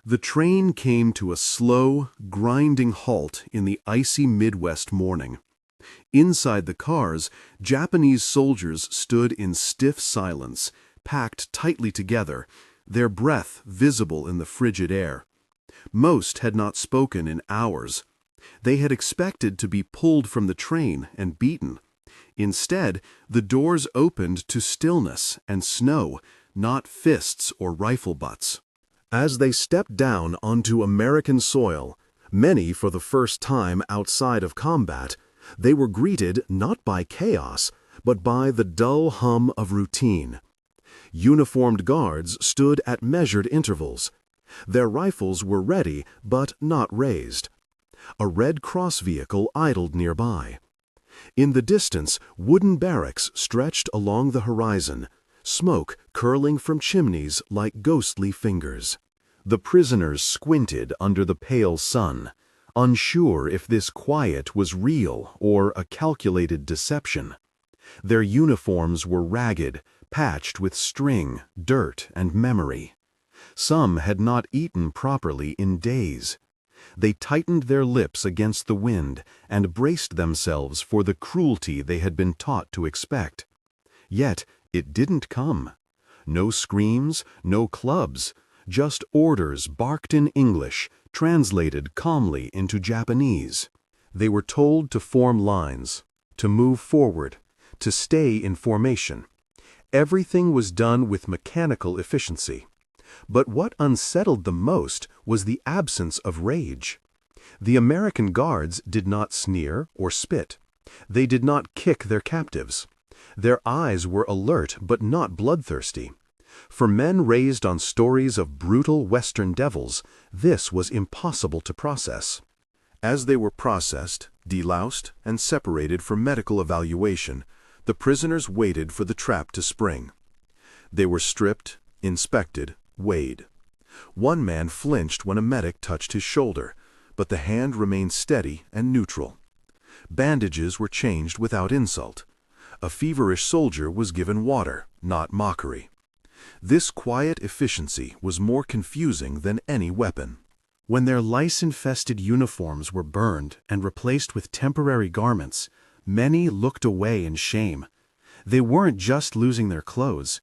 The train came to a slow, grinding halt in the icy Midwest morning. Inside the cars, Japanese soldiers stood in stiff silence, packed tightly together, their breath visible in the frigid air. Most had not spoken in hours. They had expected to be pulled from the train and beaten. Instead, the doors opened to stillness and snow, not fists or rifle butts. As they stepped down onto American soil, many for the first time outside of combat, they were greeted not by chaos, but by the dull hum of routine. Uniformed guards stood at measured intervals. Their rifles were ready, but not raised. A Red Cross vehicle idled nearby. In the distance, wooden barracks stretched along the horizon, smoke curling from chimneys like ghostly fingers. The prisoners squinted under the pale sun, unsure if this quiet was real or a calculated deception. Their uniforms were ragged, patched with string, dirt, and memory. Some had not eaten properly in days. They tightened their lips against the wind and braced themselves for the cruelty they had been taught to expect. Yet it didn't come. No screams, no clubs, just orders barked in English, translated calmly into Japanese. They were told to form lines, to move forward, to stay in formation. Everything was done with mechanical efficiency. But what unsettled them most was the absence of rage. The American guards did not sneer or spit. They did not kick their captives. Their eyes were alert but not bloodthirsty. For men raised on stories of brutal Western devils, this was impossible to process. As they were processed, deloused, and separated for medical evaluation, the prisoners waited for the trap to spring. They were stripped, inspected, weighed. One man flinched when a medic touched his shoulder, but the hand remained steady and neutral. Bandages were changed without insult. A feverish soldier was given water, not mockery. This quiet efficiency was more confusing than any weapon. When their lice-infested uniforms were burned and replaced with temporary garments, many looked away in shame. They weren't just losing their clothes.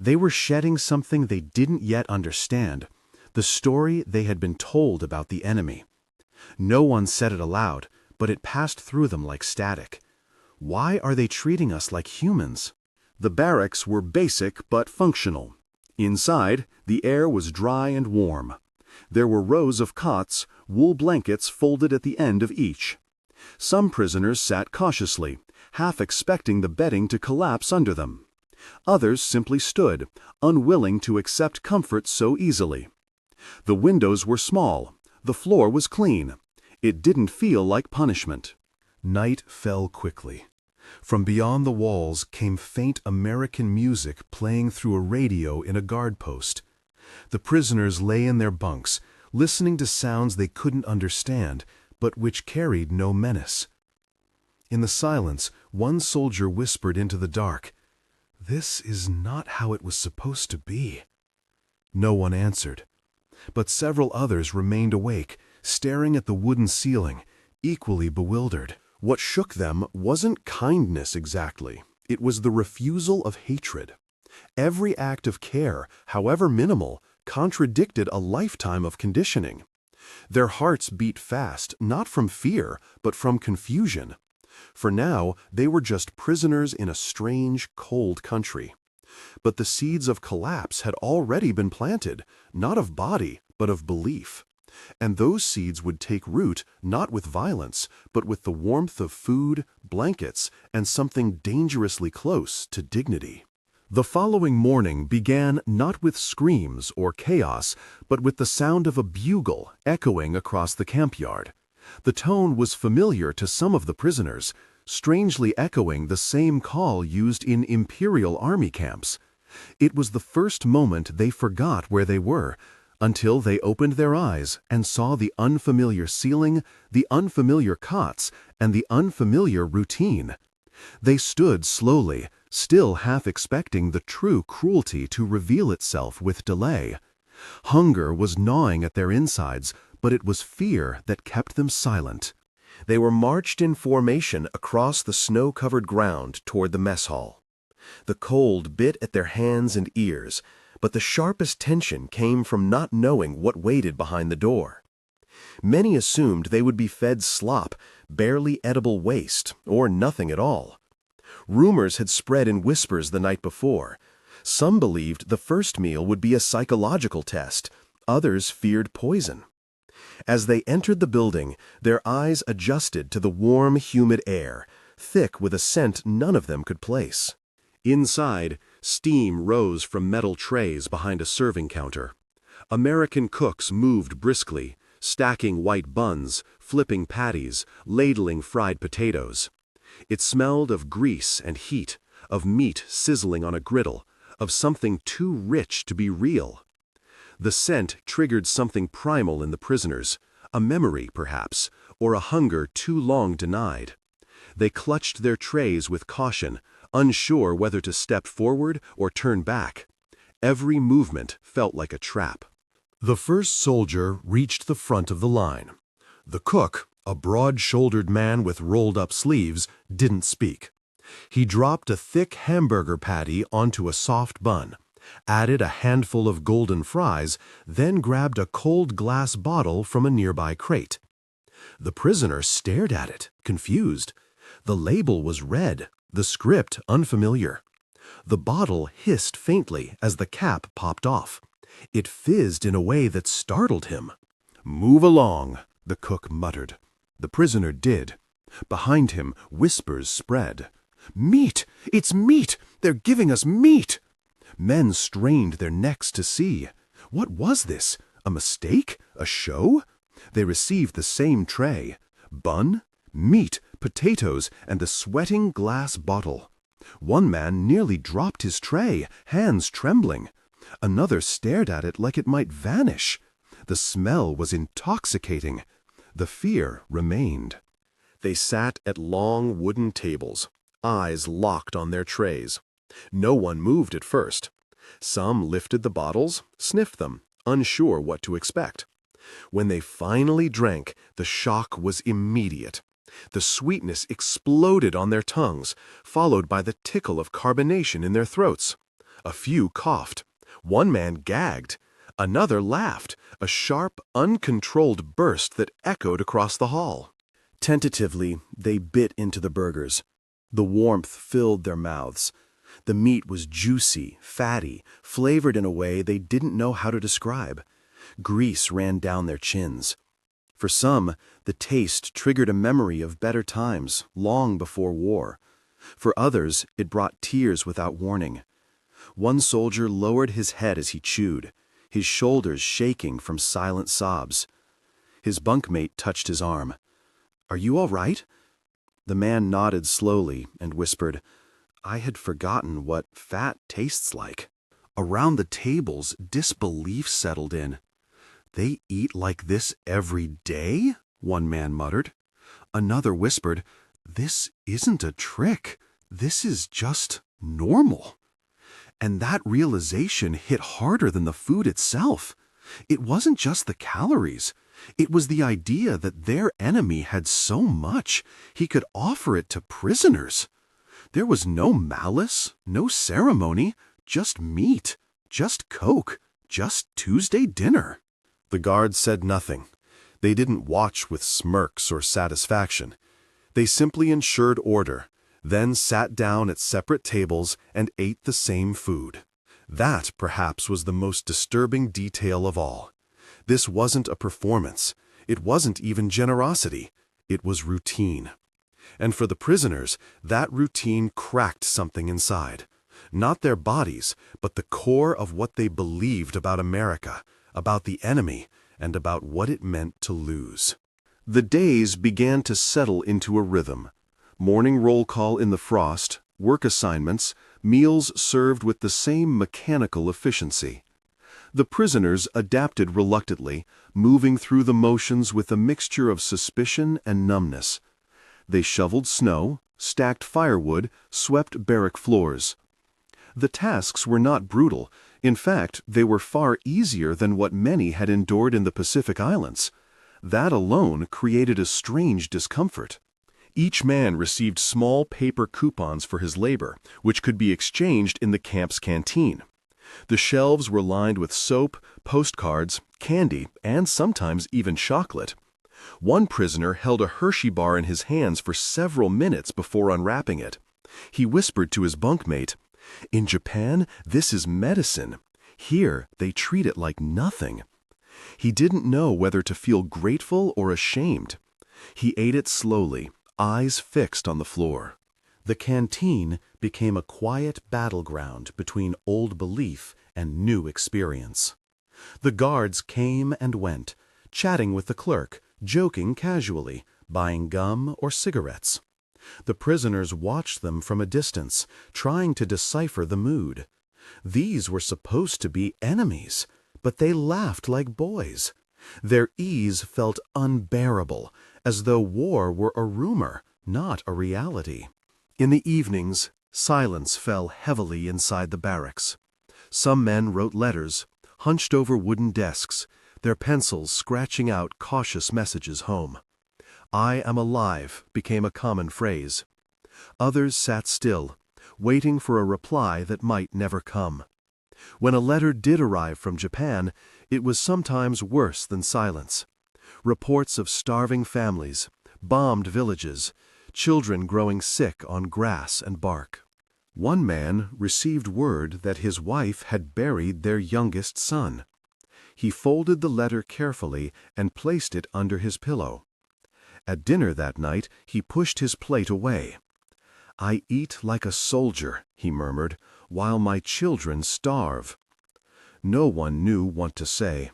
They were shedding something they didn't yet understand, the story they had been told about the enemy. No one said it aloud, but it passed through them like static. Why are they treating us like humans? The barracks were basic but functional. Inside, the air was dry and warm. There were rows of cots, wool blankets folded at the end of each. Some prisoners sat cautiously, half expecting the bedding to collapse under them. Others simply stood, unwilling to accept comfort so easily. The windows were small. The floor was clean. It didn't feel like punishment. Night fell quickly. From beyond the walls came faint American music playing through a radio in a guard post. The prisoners lay in their bunks, listening to sounds they couldn't understand, but which carried no menace. In the silence, one soldier whispered into the dark, "This is not how it was supposed to be." No one answered, but several others remained awake, staring at the wooden ceiling, equally bewildered. What shook them wasn't kindness exactly. It was the refusal of hatred. Every act of care, however minimal, contradicted a lifetime of conditioning. Their hearts beat fast, not from fear, but from confusion. For now, they were just prisoners in a strange, cold country. But the seeds of collapse had already been planted, not of body, but of belief. And those seeds would take root not with violence, but with the warmth of food, blankets, and something dangerously close to dignity. The following morning began not with screams or chaos, but with the sound of a bugle echoing across the camp yard. The tone was familiar to some of the prisoners, strangely echoing the same call used in Imperial Army camps. It was the first moment they forgot where they were, until they opened their eyes and saw the unfamiliar ceiling, the unfamiliar cots, and the unfamiliar routine. They stood slowly, still half expecting the true cruelty to reveal itself with delay. Hunger was gnawing at their insides, but it was fear that kept them silent. They were marched in formation across the snow-covered ground toward the mess hall. The cold bit at their hands and ears, but the sharpest tension came from not knowing what waited behind the door. Many assumed they would be fed slop, barely edible waste, or nothing at all. Rumors had spread in whispers the night before. Some believed the first meal would be a psychological test, others feared poison. As they entered the building, their eyes adjusted to the warm, humid air, thick with a scent none of them could place. Inside, steam rose from metal trays behind a serving counter. American cooks moved briskly, stacking white buns, flipping patties, ladling fried potatoes. It smelled of grease and heat, of meat sizzling on a griddle, of something too rich to be real. The scent triggered something primal in the prisoners, a memory, perhaps, or a hunger too long denied. They clutched their trays with caution, unsure whether to step forward or turn back. Every movement felt like a trap. The first soldier reached the front of the line. The cook, a broad-shouldered man with rolled-up sleeves, didn't speak. He dropped a thick hamburger patty onto a soft bun, added a handful of golden fries, then grabbed a cold glass bottle from a nearby crate. The prisoner stared at it, confused. The label was red, the script unfamiliar. The bottle hissed faintly as the cap popped off. It fizzed in a way that startled him. "Move along," the cook muttered. The prisoner did. Behind him, whispers spread. "Meat! It's meat! They're giving us meat!" Men strained their necks to see. What was this? A mistake? A show? They received the same tray. Bun, meat, potatoes, and a sweating glass bottle. One man nearly dropped his tray, hands trembling. Another stared at it like it might vanish. The smell was intoxicating. The fear remained. They sat at long wooden tables, eyes locked on their trays. No one moved at first. Some lifted the bottles, sniffed them, unsure what to expect. When they finally drank, the shock was immediate. The sweetness exploded on their tongues, followed by the tickle of carbonation in their throats. A few coughed. One man gagged. Another laughed, a sharp, uncontrolled burst that echoed across the hall. Tentatively, they bit into the burgers. The warmth filled their mouths. The meat was juicy, fatty, flavored in a way they didn't know how to describe. Grease ran down their chins. For some, the taste triggered a memory of better times, long before war. For others, it brought tears without warning. One soldier lowered his head as he chewed, his shoulders shaking from silent sobs. His bunkmate touched his arm. "Are you all right?" The man nodded slowly and whispered, "I had forgotten what fat tastes like." Around the tables, disbelief settled in. "They eat like this every day?" one man muttered. Another whispered, "This isn't a trick. This is just normal." And that realization hit harder than the food itself. It wasn't just the calories. It was the idea that their enemy had so much, he could offer it to prisoners. There was no malice, no ceremony, just meat, just Coke, just Tuesday dinner. The guards said nothing. They didn't watch with smirks or satisfaction. They simply ensured order, then sat down at separate tables and ate the same food. That, perhaps, was the most disturbing detail of all. This wasn't a performance. It wasn't even generosity. It was routine. And for the prisoners, that routine cracked something inside. Not their bodies, but the core of what they believed about America, about the enemy, and about what it meant to lose. The days began to settle into a rhythm. Morning roll call in the frost, work assignments, meals served with the same mechanical efficiency. The prisoners adapted reluctantly, moving through the motions with a mixture of suspicion and numbness. They shoveled snow, stacked firewood, swept barrack floors. The tasks were not brutal. In fact, they were far easier than what many had endured in the Pacific Islands. That alone created a strange discomfort. Each man received small paper coupons for his labor, which could be exchanged in the camp's canteen. The shelves were lined with soap, postcards, candy, and sometimes even chocolate. One prisoner held a Hershey bar in his hands for several minutes before unwrapping it. He whispered to his bunkmate, "In Japan, this is medicine. Here, they treat it like nothing." He didn't know whether to feel grateful or ashamed. He ate it slowly, eyes fixed on the floor. The canteen became a quiet battleground between old belief and new experience. The guards came and went, chatting with the clerk, joking casually, buying gum or cigarettes. The prisoners watched them from a distance, trying to decipher the mood. These were supposed to be enemies, but they laughed like boys. Their ease felt unbearable, as though war were a rumor, not a reality. In the evenings, silence fell heavily inside the barracks. Some men wrote letters, hunched over wooden desks, their pencils scratching out cautious messages home. "I am alive" became a common phrase. Others sat still, waiting for a reply that might never come. When a letter did arrive from Japan, it was sometimes worse than silence. Reports of starving families, bombed villages, children growing sick on grass and bark. One man received word that his wife had buried their youngest son. He folded the letter carefully and placed it under his pillow. At dinner that night, he pushed his plate away. "I eat like a soldier," he murmured, "while my children starve." No one knew what to say.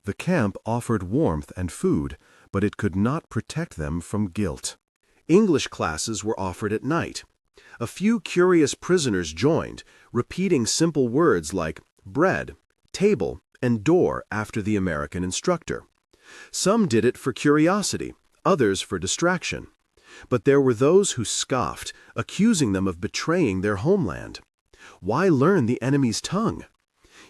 The camp offered warmth and food, but it could not protect them from guilt. English classes were offered at night. A few curious prisoners joined, repeating simple words like bread, table, and door after the American instructor. Some did it for curiosity, others for distraction. But there were those who scoffed, accusing them of betraying their homeland. Why learn the enemy's tongue?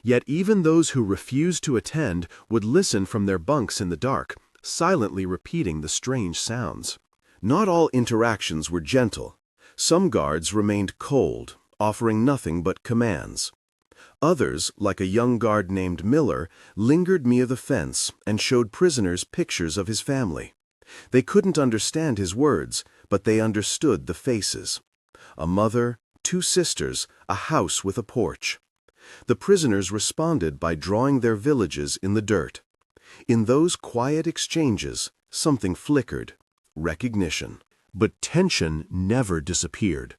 Yet even those who refused to attend would listen from their bunks in the dark, silently repeating the strange sounds. Not all interactions were gentle. Some guards remained cold, offering nothing but commands. Others, like a young guard named Miller, lingered near the fence and showed prisoners pictures of his family. They couldn't understand his words, but they understood the faces. A mother, 2 sisters, a house with a porch. The prisoners responded by drawing their villages in the dirt. In those quiet exchanges, something flickered. Recognition. But tension never disappeared.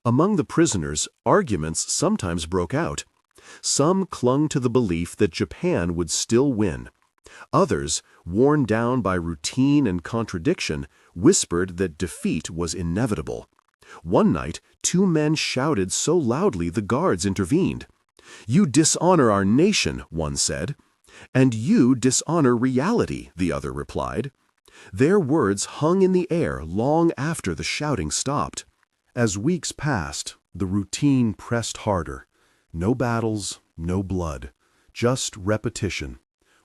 Among the prisoners, arguments sometimes broke out. Some clung to the belief that Japan would still win. Others, worn down by routine and contradiction, whispered that defeat was inevitable. One night, 2 men shouted so loudly the guards intervened. "You dishonor our nation," one said. "And you dishonor reality," the other replied. Their words hung in the air long after the shouting stopped. As weeks passed, the routine pressed harder. No battles, no blood, just repetition.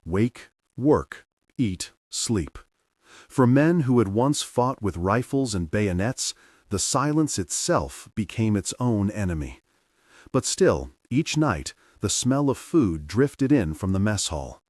Wake, work, eat, sleep. For men who had once fought with rifles and bayonets, the silence itself became its own enemy. But still, each night, the smell of food drifted in from the mess hall.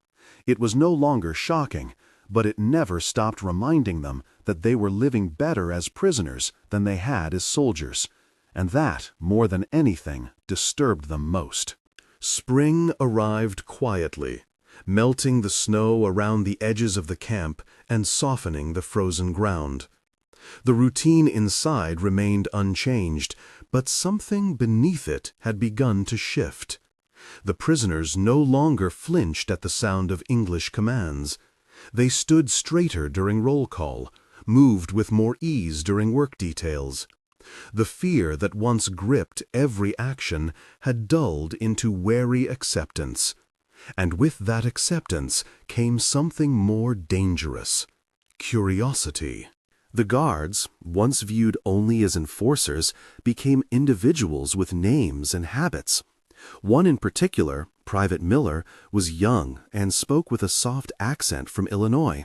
It was no longer shocking, but it never stopped reminding them that they were living better as prisoners than they had as soldiers, and that, more than anything, disturbed them most. Spring arrived quietly, melting the snow around the edges of the camp and softening the frozen ground. The routine inside remained unchanged, but something beneath it had begun to shift. The prisoners no longer flinched at the sound of English commands. They stood straighter during roll call, moved with more ease during work details. The fear that once gripped every action had dulled into wary acceptance. And with that acceptance came something more dangerous: curiosity. The guards, once viewed only as enforcers, became individuals with names and habits. One in particular, Private Miller, was young and spoke with a soft accent from Illinois.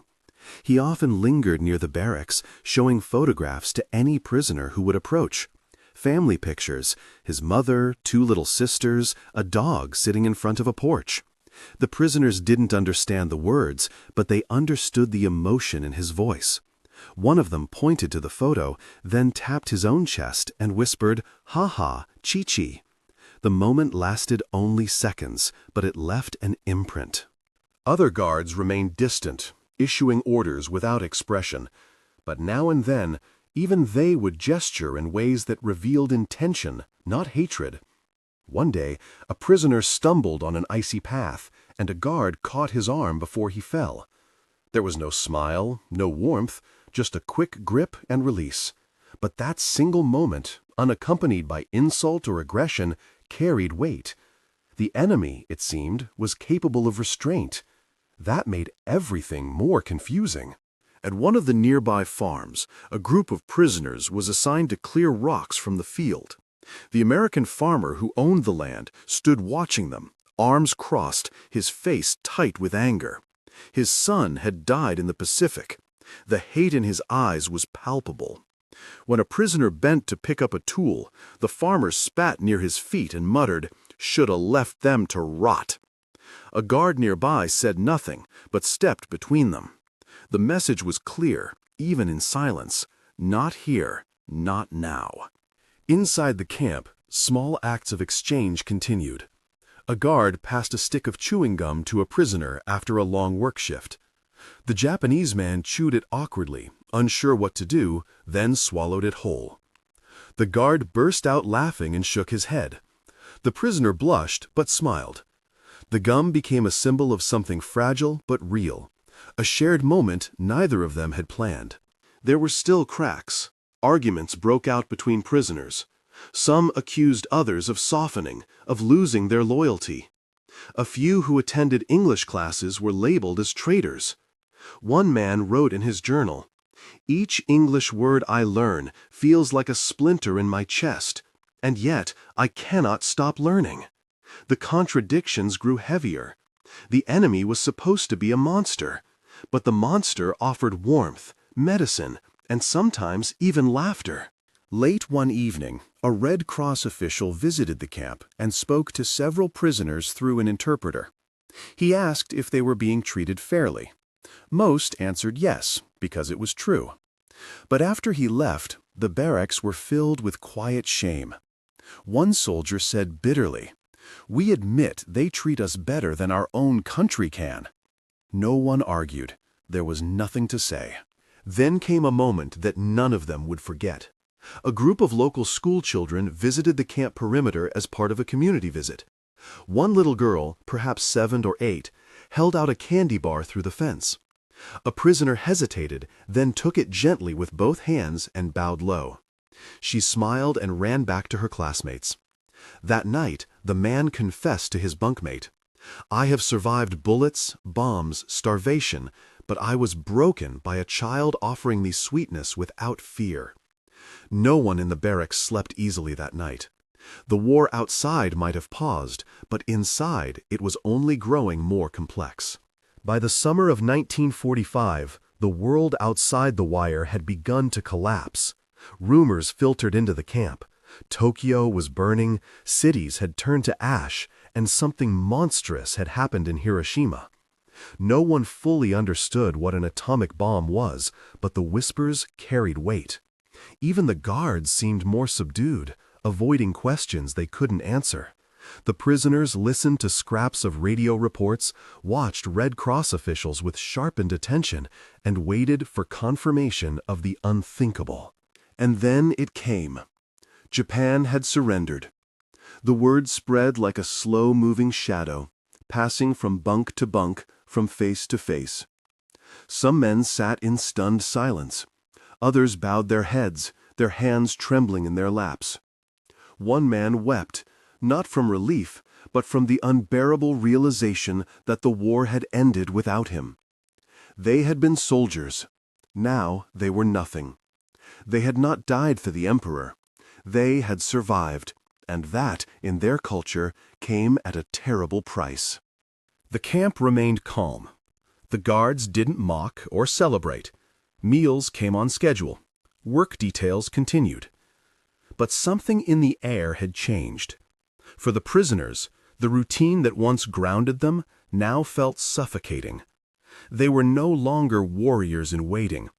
He often lingered near the barracks, showing photographs to any prisoner who would approach. Family pictures, his mother, 2 little sisters, a dog sitting in front of a porch. The prisoners didn't understand the words, but they understood the emotion in his voice. One of them pointed to the photo, then tapped his own chest and whispered, "Ha ha, chi-chi." The moment lasted only seconds, but it left an imprint. Other guards remained distant, issuing orders without expression, but now and then, even they would gesture in ways that revealed intention, not hatred. One day, a prisoner stumbled on an icy path, and a guard caught his arm before he fell. There was no smile, no warmth, just a quick grip and release. But that single moment, unaccompanied by insult or aggression, carried weight. The enemy, it seemed, was capable of restraint. That made everything more confusing. At one of the nearby farms, a group of prisoners was assigned to clear rocks from the field. The American farmer who owned the land stood watching them, arms crossed, his face tight with anger. His son had died in the Pacific. The hate in his eyes was palpable. When a prisoner bent to pick up a tool, the farmer spat near his feet and muttered, "Shoulda left them to rot." A guard nearby said nothing, but stepped between them. The message was clear, even in silence. Not here, not now. Inside the camp, small acts of exchange continued. A guard passed a stick of chewing gum to a prisoner after a long work shift. The Japanese man chewed it awkwardly, unsure what to do, then swallowed it whole. The guard burst out laughing and shook his head. The prisoner blushed but smiled. The gum became a symbol of something fragile but real, a shared moment neither of them had planned. There were still cracks. Arguments broke out between prisoners. Some accused others of softening, of losing their loyalty. A few who attended English classes were labeled as traitors. One man wrote in his journal, "Each English word I learn feels like a splinter in my chest, and yet I cannot stop learning." The contradictions grew heavier. The enemy was supposed to be a monster, but the monster offered warmth, medicine, and sometimes even laughter. Late one evening, a Red Cross official visited the camp and spoke to several prisoners through an interpreter. He asked if they were being treated fairly. Most answered yes, because it was true. But after he left, the barracks were filled with quiet shame. One soldier said bitterly, "We admit they treat us better than our own country can." No one argued. There was nothing to say. Then came a moment that none of them would forget. A group of local school children visited the camp perimeter as part of a community visit. One little girl, perhaps 7 or 8, held out a candy bar through the fence. A prisoner hesitated, then took it gently with both hands and bowed low. She smiled and ran back to her classmates. That night, the man confessed to his bunkmate, "I have survived bullets, bombs, starvation, but I was broken by a child offering me sweetness without fear." No one in the barracks slept easily that night. The war outside might have paused, but inside it was only growing more complex. By the summer of 1945, the world outside the wire had begun to collapse. Rumors filtered into the camp. Tokyo was burning, cities had turned to ash, and something monstrous had happened in Hiroshima. No one fully understood what an atomic bomb was, but the whispers carried weight. Even the guards seemed more subdued, avoiding questions they couldn't answer. The prisoners listened to scraps of radio reports, watched Red Cross officials with sharpened attention, and waited for confirmation of the unthinkable. And then it came. Japan had surrendered. The word spread like a slow-moving shadow, passing from bunk to bunk, from face to face. Some men sat in stunned silence. Others bowed their heads, their hands trembling in their laps. One man wept, not from relief, but from the unbearable realization that the war had ended without him. They had been soldiers. Now they were nothing. They had not died for the emperor. They had survived. And that, in their culture, came at a terrible price. The camp remained calm. The guards didn't mock or celebrate. Meals came on schedule. Work details continued. But something in the air had changed. For the prisoners, the routine that once grounded them now felt suffocating. They were no longer warriors in waiting.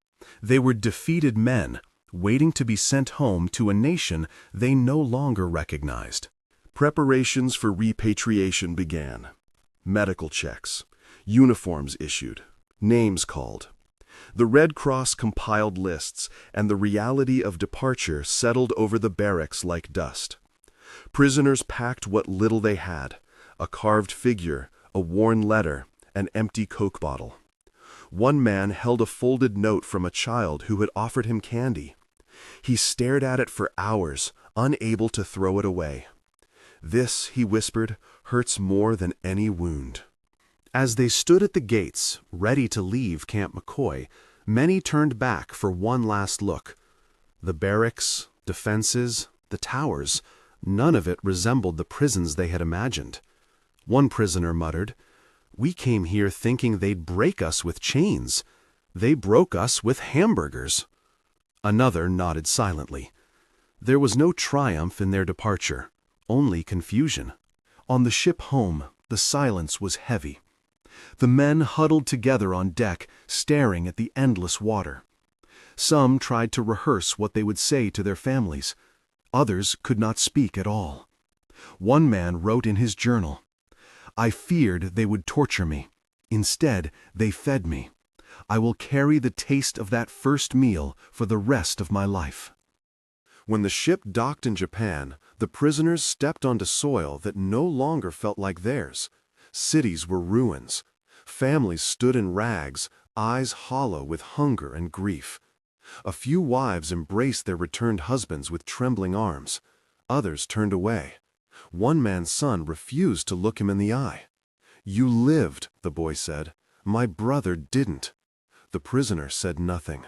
They were defeated men, waiting to be sent home to a nation they no longer recognized. Preparations for repatriation began. Medical checks, uniforms issued, names called. The Red Cross compiled lists, and the reality of departure settled over the barracks like dust. Prisoners packed what little they had: a carved figure, a worn letter, an empty Coke bottle. One man held a folded note from a child who had offered him candy. He stared at it for hours, unable to throw it away. "This," he whispered, "hurts more than any wound." As they stood at the gates, ready to leave Camp McCoy, many turned back for one last look. The barracks, defenses, the towers, none of it resembled the prisons they had imagined. One prisoner muttered, "We came here thinking they'd break us with chains. They broke us with hamburgers." Another nodded silently. There was no triumph in their departure, only confusion. On the ship home, the silence was heavy. The men huddled together on deck, staring at the endless water. Some tried to rehearse what they would say to their families. Others could not speak at all. One man wrote in his journal, "I feared they would torture me. Instead, they fed me. I will carry the taste of that first meal for the rest of my life." When the ship docked in Japan, the prisoners stepped onto soil that no longer felt like theirs. Cities were ruins. Families stood in rags, eyes hollow with hunger and grief. A few wives embraced their returned husbands with trembling arms. Others turned away. One man's son refused to look him in the eye. "You lived," the boy said. "My brother didn't." The prisoner said nothing.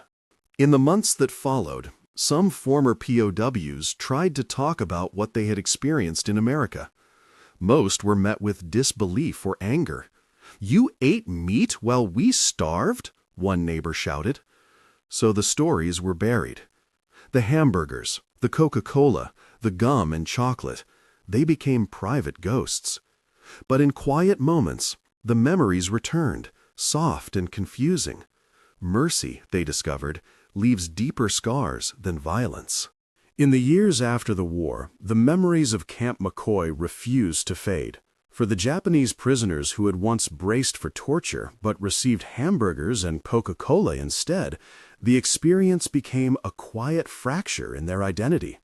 In the months that followed, some former POWs tried to talk about what they had experienced in America. Most were met with disbelief or anger. "You ate meat while we starved?" one neighbor shouted. So the stories were buried. The hamburgers, the Coca-Cola, the gum and chocolate, they became private ghosts. But in quiet moments, the memories returned, soft and confusing. Mercy, they discovered, leaves deeper scars than violence. In the years after the war, the memories of Camp McCoy refused to fade. For the Japanese prisoners who had once braced for torture but received hamburgers and Coca-Cola instead, the experience became a quiet fracture in their identity.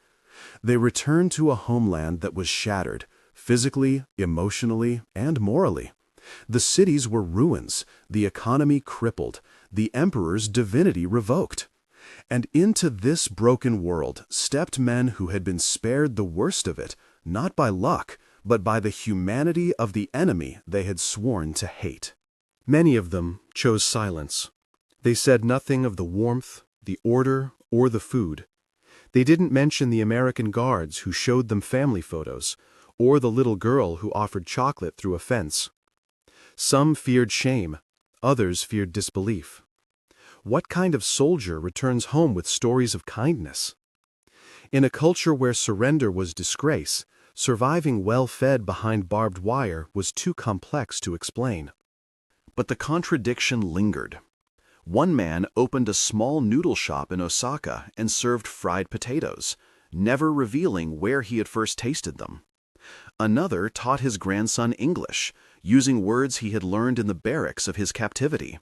They returned to a homeland that was shattered, physically, emotionally, and morally. The cities were ruins, the economy crippled, the emperor's divinity revoked. And into this broken world stepped men who had been spared the worst of it, not by luck, but by the humanity of the enemy they had sworn to hate. Many of them chose silence. They said nothing of the warmth, the order, or the food. They didn't mention the American guards who showed them family photos, or the little girl who offered chocolate through a fence. Some feared shame, others feared disbelief. What kind of soldier returns home with stories of kindness? In a culture where surrender was disgrace, surviving well-fed behind barbed wire was too complex to explain. But the contradiction lingered. One man opened a small noodle shop in Osaka and served fried potatoes, never revealing where he had first tasted them. Another taught his grandson English, using words he had learned in the barracks of his captivity.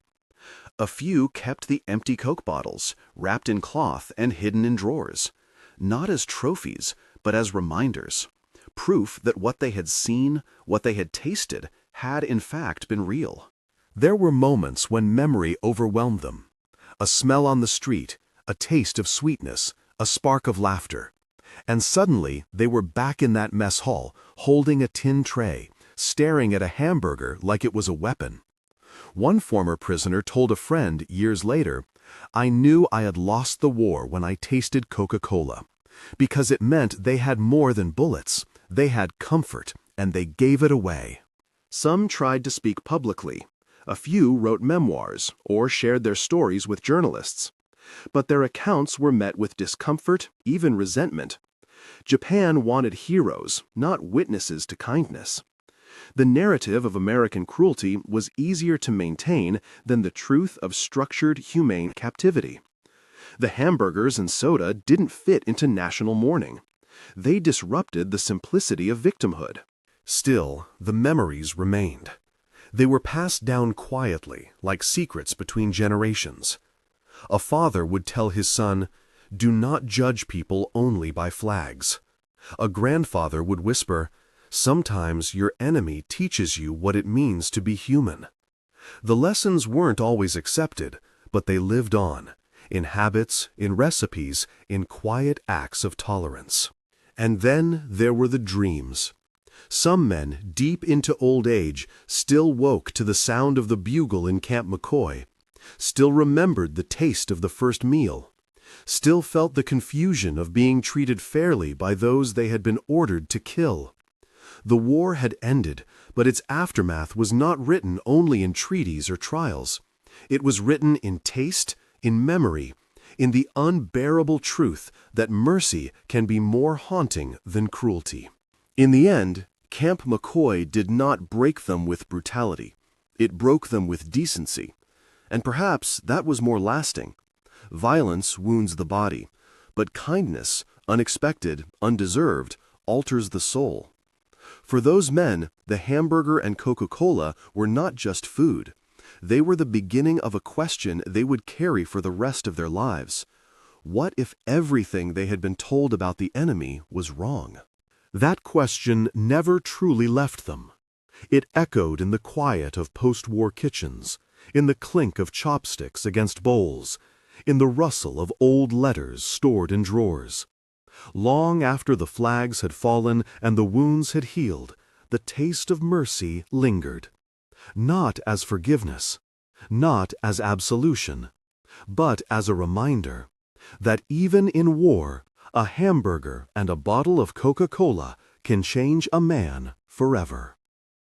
A few kept the empty Coke bottles, wrapped in cloth and hidden in drawers, not as trophies, but as reminders, proof that what they had seen, what they had tasted, had in fact been real. There were moments when memory overwhelmed them. A smell on the street, a taste of sweetness, a spark of laughter. And suddenly they were back in that mess hall, holding a tin tray, staring at a hamburger like it was a weapon. One former prisoner told a friend years later, "I knew I had lost the war when I tasted Coca-Cola. Because it meant they had more than bullets. They had comfort, and they gave it away. Some tried to speak publicly. A few wrote memoirs or shared their stories with journalists. But their accounts were met with discomfort, even resentment. Japan wanted heroes, not witnesses to kindness. The narrative of American cruelty was easier to maintain than the truth of structured, humane captivity. The hamburgers and soda didn't fit into national mourning. They disrupted the simplicity of victimhood. Still, the memories remained. They were passed down quietly, like secrets between generations. A father would tell his son, "Do not judge people only by flags." A grandfather would whisper, "Sometimes your enemy teaches you what it means to be human." The lessons weren't always accepted, but they lived on, in habits, in recipes, in quiet acts of tolerance. And then there were the dreams. Some men, deep into old age, still woke to the sound of the bugle in Camp McCoy, still remembered the taste of the first meal, still felt the confusion of being treated fairly by those they had been ordered to kill. The war had ended, but its aftermath was not written only in treaties or trials. It was written in taste, in memory, in the unbearable truth that mercy can be more haunting than cruelty. In the end, Camp McCoy did not break them with brutality. It broke them with decency. And perhaps that was more lasting. Violence wounds the body, but kindness, unexpected, undeserved, alters the soul. For those men, the hamburger and Coca-Cola were not just food. They were the beginning of a question they would carry for the rest of their lives. What if everything they had been told about the enemy was wrong? That question never truly left them. It echoed in the quiet of post-war kitchens, in the clink of chopsticks against bowls, in the rustle of old letters stored in drawers. Long after the flags had fallen and the wounds had healed, the taste of mercy lingered. Not as forgiveness, not as absolution, but as a reminder that even in war, a hamburger and a bottle of Coca-Cola can change a man forever.